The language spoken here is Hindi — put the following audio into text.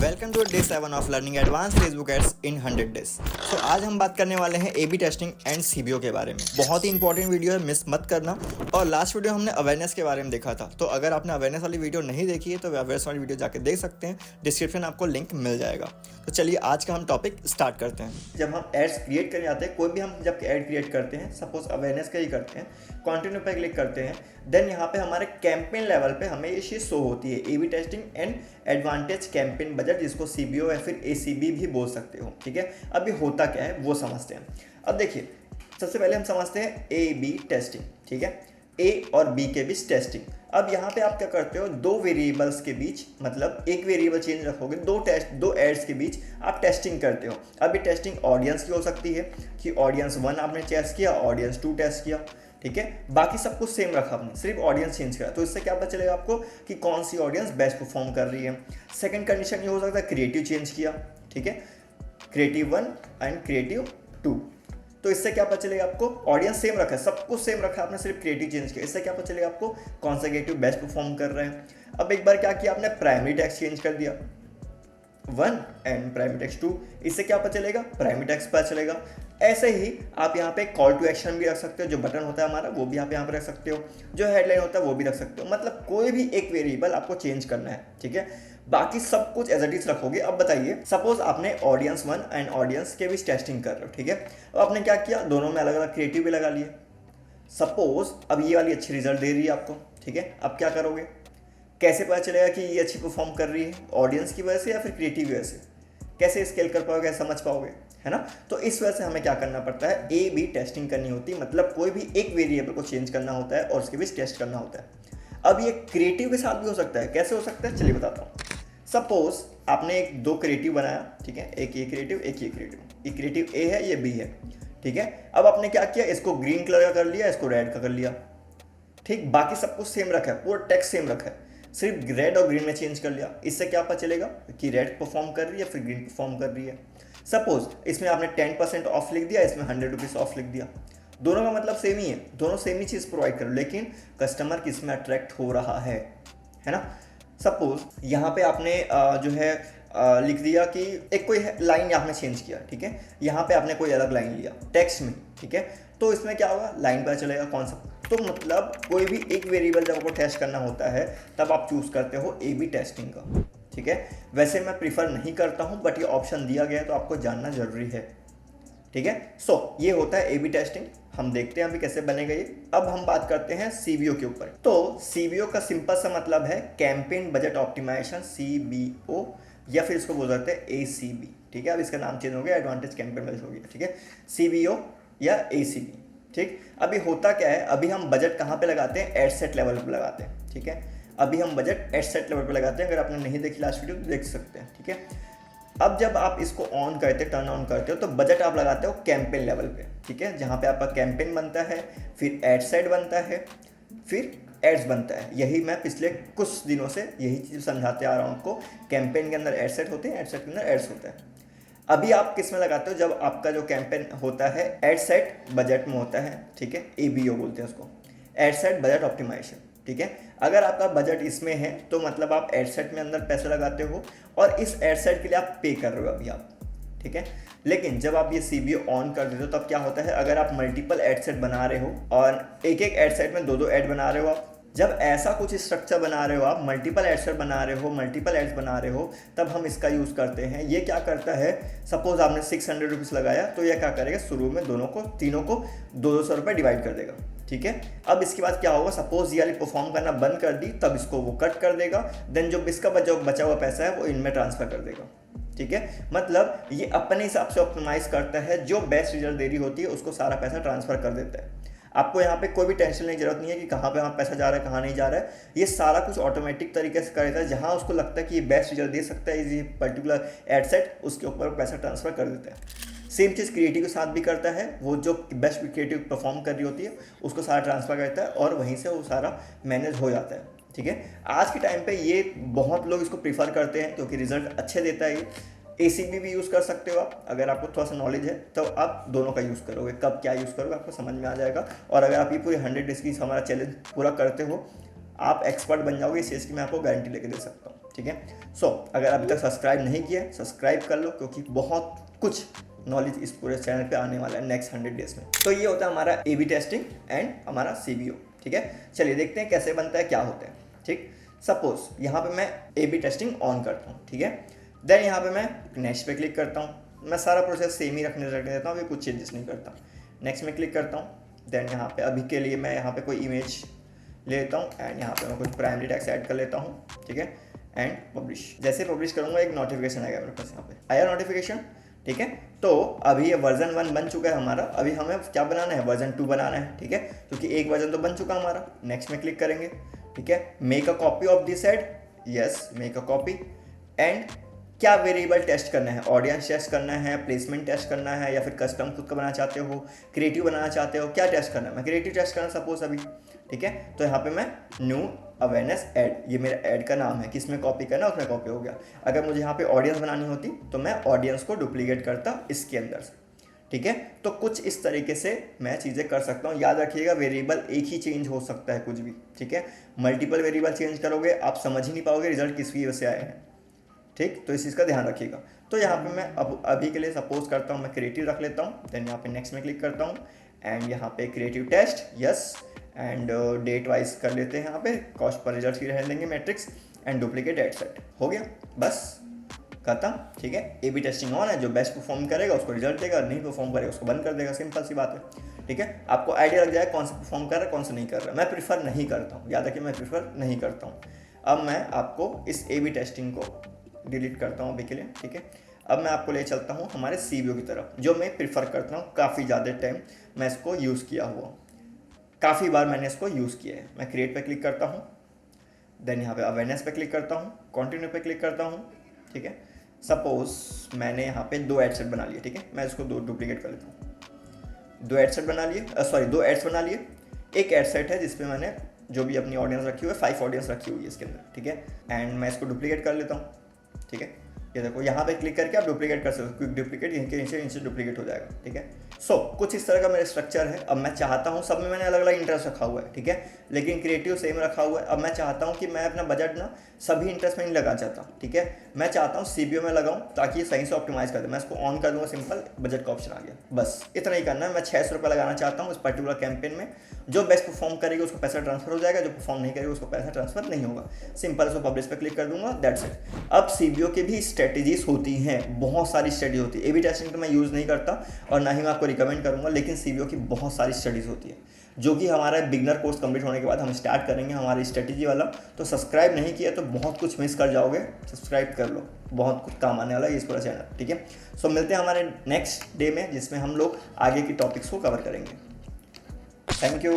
Welcome to day 7 of learning advance Facebook ads in 100 days. तो आज हम बात करने वाले हैं A B testing and CBO के बारे में। बहुत ही इंपॉर्टेंट वीडियो है, मिस मत करना। और लास्ट वीडियो हमने अवेयरनेस के बारे में देखा था, तो अगर आपने अवेयरनेस वाली वीडियो नहीं देखी है तो अवेयरनेस वाली वीडियो जाकर देख सकते हैं, डिस्क्रिप्शन आपको लिंक मिल जाएगा। तो चलिए आज का हम टॉपिक स्टार्ट करते हैं। जब हम एड्स क्रिएट करने जाते हैं, कोई भी हम जब एड क्रिएट करते हैं, सपोज अवेयरनेस का ही करते हैं, कंटिन्यू पे क्लिक करते हैं, देन यहाँ पे हमारे कैंपेन लेवल पे हमें ये चीज़ शो होती है, A B testing and advantage campaign budget, जिसको सीबीओ या फिर एसीबी भी बोल सकते हो। ठीक है, अभी होता क्या है वो समझते हैं। अब देखिए, सबसे पहले हम समझते हैं ए बी टेस्टिंग। ठीक है, ए और बी के बीच टेस्टिंग। अब यहाँ पे आप क्या करते हो, दो वेरिएबल्स के बीच, मतलब एक वेरिएबल चेंज रखोगे, दो एड्स के बीच आप टेस्टिंग करते हो। अब ये टेस्टिंग ऑडियंस की हो सकती है कि ऑडियंस 1 आपने टेस्ट किया, ऑडियंस 2 टेस्ट किया। ठीक है, बाकी सब कुछ सेम रखा आपने, सिर्फ ऑडियंस चेंज करा। तो इससे क्या पता चलेगा आपको कि कौन सी ऑडियंस बेस्ट परफॉर्म कर रही है। सेकंड कंडीशन ये हो सकता है क्रिएटिव चेंज किया। ठीक है, क्रिएटिव 1 एंड क्रिएटिव 2। तो इससे क्या पता चलेगा आपको, ऑडियंस सेम रखा है, सब कुछ सेम रखा है, आपने सिर्फ क्रिएटिव चेंज किया। इससे क्या पता चलेगा आपको कौन सा क्रिएटिव बेस्ट परफॉर्म कर रहे हैं। अब एक बार क्या किया आपने, प्राइमरी टेक्स्ट चेंज कर दिया 1 एंड प्राइमरी टेक्स्ट 2। इससे क्या पता चलेगा, प्राइमरी टेक्स्ट पता चलेगा। ऐसे ही आप यहाँ पे कॉल टू एक्शन भी रख सकते हो, जो बटन होता है हमारा वो भी आप यहाँ पे रख सकते हो, जो हेडलाइन होता है वो भी रख सकते हो। मतलब कोई भी एक वेरिएबल आपको चेंज करना है। ठीक है, बाकी सब कुछ एज इट इज रखोगे। अब बताइए, सपोज आपने ऑडियंस 1 एंड ऑडियंस के बीच टेस्टिंग कर रहे हो। ठीक है, अब आपने क्या किया, दोनों में अलग अलग क्रिएटिव भी लगा लिए। सपोज अब ये वाली अच्छी रिजल्ट दे रही है आपको। ठीक है, अब क्या करोगे, कैसे पता चलेगा कि ये अच्छी परफॉर्म कर रही है, ऑडियंस की वजह से या फिर क्रिएटिव वजह से? कैसे स्केल कर पाओगे, समझ पाओगे, है ना? तो इस वजह से हमें क्या करना पड़ता है, ए बी टेस्टिंग करनी होती है। मतलब कोई भी एक वेरिएबल को चेंज करना होता है और उसके बीच टेस्ट करना होता है। अब ये क्रिएटिव के साथ भी हो सकता है। कैसे हो सकता है, चलिए बताता हूँ। सपोज आपने दो क्रिएटिव बनाया। ठीक है, एक ये क्रिएटिव, एक ये क्रिएटिव। ये क्रिएटिव ए है, ये बी है। ठीक है, अब आपने क्या किया, इसको ग्रीन कलर का कर लिया, इसको रेड का कर लिया। ठीक, बाकी सब कुछ सेम रखा है, पूरा टेक्स्ट सेम रखा है, सिर्फ रेड और ग्रीन में चेंज कर लिया। इससे क्या पता चलेगा कि रेड परफॉर्म कर रही है फिर ग्रीन परफॉर्म कर रही है। सपोज इसमें आपने 10% ऑफ लिख दिया, इसमें 100 रुपीज़ ऑफ लिख दिया। दोनों का मतलब सेम ही है, दोनों सेम ही चीज़ प्रोवाइड करो, लेकिन कस्टमर किस में अट्रैक्ट हो रहा है ना? सपोज यहाँ पे आपने जो है लिख दिया कि एक कोई लाइन आपने चेंज किया। ठीक है, यहाँ पे आपने कोई अलग लाइन लिया टेक्स्ट में। ठीक है, तो इसमें क्या होगा, लाइन पता चलेगा कौन सा। तो मतलब कोई भी एक वेरिएबल जब आपको टेस्ट करना होता है तब आप चूज़ करते हो ए बी टेस्टिंग का। ठीक है, वैसे मैं प्रीफर नहीं करता हूँ, बट ये ऑप्शन दिया गया है तो आपको जानना जरूरी है। ठीक है, सो ये होता है ए बी टेस्टिंग। हम देखते हैं अभी कैसे बनेगा ये। अब हम बात करते हैं सीबीओ के ऊपर। तो सीबीओ का सिंपल सा मतलब है कैंपेन बजट ऑप्टिमाइजेशन, सीबीओ, या फिर इसको बोल सकते हैं एसीबी। ठीक है, अब इसका नाम चेंज हो गया, एडवांटेज कैंपेन बजट हो गया। ठीक है, सीबीओ या एसीबी। ठीक, अभी होता क्या है, अभी हम बजट कहाँ पे लगाते हैं, एड सेट लेवल पे लगाते हैं। ठीक है, अभी हम बजट एड सेट लेवल पे लगाते हैं। अगर आपने नहीं देखी लास्ट वीडियो तो देख सकते हैं। ठीक है, अब जब आप इसको ऑन करते, टर्न ऑन करते हो, तो बजट आप लगाते हो कैंपेन लेवल पे। ठीक है, जहाँ पे आपका कैंपेन बनता है, फिर एड सेट बनता है, फिर एड्स बनता है। यही मैं पिछले कुछ दिनों से यही चीज़ समझाते आ रहा हूँ आपको। कैंपेन के अंदर एड सेट होते हैं, एड सेट के अंदर एड्स होता है। अभी आप किस में लगाते हो, जब आपका जो कैंपेन होता है एड सेट बजट में होता है। ठीक है, एबीओ बोलते हैं उसको, एड सेट बजट ऑप्टिमाइजेशन। ठीक है, अगर आपका बजट इसमें है तो मतलब आप एड सेट में अंदर पैसे लगाते हो और इस एड सेट के लिए आप पे कर रहे हो अभी आप। ठीक है, लेकिन जब आप ये सीबीओ ऑन कर देते हो तब क्या होता है, अगर आप मल्टीपल एड सेट बना रहे हो और एक एक एड सेट में दो एड बना रहे हो आप, जब ऐसा कुछ स्ट्रक्चर बना रहे हो आप, मल्टीपल एड सेट बना रहे हो, मल्टीपल एड्स बना रहे हो, तब हम इसका यूज़ करते हैं। ये क्या करता है, सपोज आपने 600 रुपीज़ लगाया तो ये क्या करेगा, शुरू में तीनों को 200 रुपये डिवाइड कर देगा। ठीक है, अब इसके बाद क्या होगा, सपोज ये वाली परफॉर्म करना बंद कर दी, तब इसको वो कट कर देगा, देन जो इसका बचा हुआ पैसा है वो इनमें ट्रांसफर कर देगा। ठीक है, मतलब ये अपने हिसाब से ऑप्टिमाइज करता है, जो बेस्ट रिजल्ट दे रही होती है उसको सारा पैसा ट्रांसफर कर देता है। आपको यहाँ पे कोई भी टेंशन नहीं, जरूरत नहीं है कि कहाँ पे वहाँ पैसा जा रहा है, कहाँ नहीं जा रहा है। ये सारा कुछ ऑटोमेटिक तरीके से करेगा, जहाँ उसको लगता है कि ये बेस्ट रिजल्ट दे सकता है ये पर्टिकुलर एड सेट, उसके ऊपर पैसा ट्रांसफर कर देता है। सेम चीज़ क्रिएटिव के साथ भी करता है, वो जो बेस्ट क्रिएटिव परफॉर्म कर रही होती है उसको सारा ट्रांसफर करता है और वहीं से वो सारा मैनेज हो जाता है। ठीक है, आज के टाइम पे ये बहुत लोग इसको प्रीफर करते हैं क्योंकि रिजल्ट अच्छे देता है ये। एसीबी भी यूज़ कर सकते हो आप, अगर आपको थोड़ा सा नॉलेज है तो आप दोनों का यूज़ करोगे। कब क्या यूज़ करोगे आपको समझ में आ जाएगा। और अगर आप ये पूरे 100 डेज की हमारा चैलेंज पूरा करते हो आप एक्सपर्ट बन जाओगे इस चीज़ की, मैं आपको गारंटी लेके दे सकता हूँ, ठीक है। सो अगर अभी तक सब्सक्राइब नहीं किया है, सब्सक्राइब कर लो, क्योंकि बहुत कुछ नॉलेज इस पूरे चैनल पे आने वाला है नेक्स्ट 100 डेज में। तो ये होता है हमारा ए बी टेस्टिंग एंड हमारा CBO, ठीक है। चलिए देखते हैं कैसे बनता है, क्या होता है, ठीक। सपोज यहाँ पे मैं ए बी टेस्टिंग ऑन करता हूँ, ठीक है। देन यहाँ पे मैं नेक्स्ट पे क्लिक करता हूँ। मैं सारा प्रोसेस सेम ही रखने देता हूँ, अभी कुछ चेंजेस नहीं करता। नेक्स्ट में क्लिक करता हूँ। देन यहाँ पे अभी के लिए मैं यहाँ पे कोई इमेज ले लेता हूँ एंड यहाँ पे मैं कुछ प्राइमरी टेक्स्ट ऐड कर लेता हूँ, ठीक है। एंड पब्लिश, जैसे पब्लिश करूँगा एक नोटिफिकेशन आएगा मेरे पास, यहाँ पे आया नोटिफिकेशन, ठीक है। तो अभी ये वर्जन 1 बन चुका है हमारा, अभी हमें क्या बनाना है, वर्जन 2 बनाना है, ठीक है, क्योंकि एक वर्जन तो बन चुका हमारा। नेक्स्ट में क्लिक करेंगे, ठीक है। Make a copy of this ad, yes make a copy. And क्या वेरिएबल टेस्ट करना है, ऑडियंस टेस्ट करना है, प्लेसमेंट टेस्ट करना है, या फिर कस्टम खुद का बनाना चाहते हो, क्रिएटिव बनाना चाहते हो, क्या टेस्ट करना है। मैं क्रिएटिव टेस्ट करना सपोज अभी, ठीक है। तो यहाँ पे मैं न्यू अवेयरनेस ऐड, ये मेरा ऐड का नाम है, किसमें कॉपी करना है उसमें कॉपी हो गया। अगर मुझे यहाँ पे ऑडियंस बनानी होती तो मैं ऑडियंस को डुप्लीकेट करता इसके अंदर से, ठीक है। तो कुछ इस तरीके से मैं चीज़ें कर सकता हूँ। याद रखिएगा वेरिएबल एक ही चेंज हो सकता है कुछ भी, ठीक है। मल्टीपल वेरिएबल चेंज करोगे आप समझ ही नहीं पाओगे रिजल्ट किस वजह से आए हैं, ठीक। तो इस चीज़ का ध्यान रखिएगा। तो यहाँ पे मैं अब अभी के लिए सपोज करता हूँ मैं क्रिएटिव रख लेता हूँ। देन यहाँ पे नेक्स्ट में क्लिक करता हूँ एंड यहाँ पे creative test, yes. And date wise कर लेते हैं, यहाँ पे कॉस्ट पर रिजल्ट ही रह लेंगे matrix and duplicate ad set, हो गया बस खत्म, ठीक है। ए बी टेस्टिंग ऑन है, जो बेस्ट परफॉर्म करेगा उसको रिजल्ट देगा, नहीं परफॉर्म करेगा उसको बंद कर देगा, सिंपल सी बात है, ठीक है। आपको आइडिया लग जाए कौन सा परफॉर्म कर रहा है कौन सा नहीं कर रहा है। मैं प्रीफर नहीं करता हूँ, याद रखिए मैं प्रीफर नहीं करता हूँ। अब मैं आपको इस ए बी टेस्टिंग को डिलीट करता हूँ अभी के लिए, ठीक है। अब मैं आपको ले चलता हूँ हमारे CBO की तरफ, जो मैं प्रीफर करता हूँ। काफ़ी ज़्यादा टाइम मैं इसको यूज़ किया हुआ, काफ़ी बार मैंने इसको यूज़ किया है। मैं क्रिएट पे क्लिक करता हूँ, देन यहाँ पे अवेयरनेस पे क्लिक करता हूँ, कंटिन्यू पे क्लिक करता हूँ, ठीक है। सपोज मैंने यहाँ पे 2 एड सेट बना लिए, ठीक है। मैं इसको 2 डुप्लीकेट कर लेता हूँ। 2 एड सेट बना लिए, सॉरी 2 एड्स बना लिए। एक एड सेट है जिसपे मैंने जो भी अपनी ऑडियंस रखी हुई है, 5 ऑडियंस रखी हुई है इसके अंदर, ठीक है। एंड मैं इसको डुप्लीकेट कर लेता हूँ, ठीक है। ये देखो यहाँ पे क्लिक करके आप डुप्लीकेट कर सकते हो, क्विक डुप्लीकेट यहीं के नीचे डुप्लीकेट हो जाएगा, ठीक है। सो कुछ इस तरह का मेरा स्ट्रक्चर है। अब मैं चाहता हूँ, सब में मैंने अलग अलग इंटरेस्ट रखा हुआ है, ठीक है, लेकिन क्रिएटिव सेम रखा हुआ है। अब मैं चाहता हूँ कि मैं अपना बजट ना सभी इंटरेस्ट में नहीं लगा चाहता, ठीक है। मैं चाहता हूँ CBO में लगाऊँ ताकि ये सही से ऑप्टिमाइज कर दे। मैं इसको ऑन कर दूँगा, सिंपल बजट का ऑप्शन आ गया, बस इतना ही करना है। मैं 600 रुपये लगाना चाहता हूँ इस पर्टिकुलर कैंपेन में। जो बेस्ट परफॉर्म करेगी उसको पैसा ट्रांसफर हो जाएगा, जो परफॉर्म नहीं करेगी उसको पैसा ट्रांसफर नहीं होगा। सिंपल इसको पब्लिश पे क्लिक कर दूंगा, दैट्स इट। अब CBO की भी स्ट्रेटेजीज होती हैं, बहुत सारी स्टडी होती है। ए बी टेस्टिंग तो मैं यूज़ नहीं करता और ना ही मैं आपको रिकमेंड करूँगा, लेकिन CBO की बहुत सारी स्टडीज़ होती है, जो कि हमारा बिगनर कोर्स कंप्लीट होने के बाद हम स्टार्ट करेंगे हमारी स्ट्रेटेजी वाला। तो सब्सक्राइब नहीं किया तो बहुत कुछ मिस कर जाओगे, सब्सक्राइब कर लो, बहुत कुछ काम आने वाला है इस पूरा चैनल, ठीक है। सो मिलते हैं हमारे नेक्स्ट डे में, जिसमें हम लोग आगे की टॉपिक्स को कवर करेंगे। Thank you.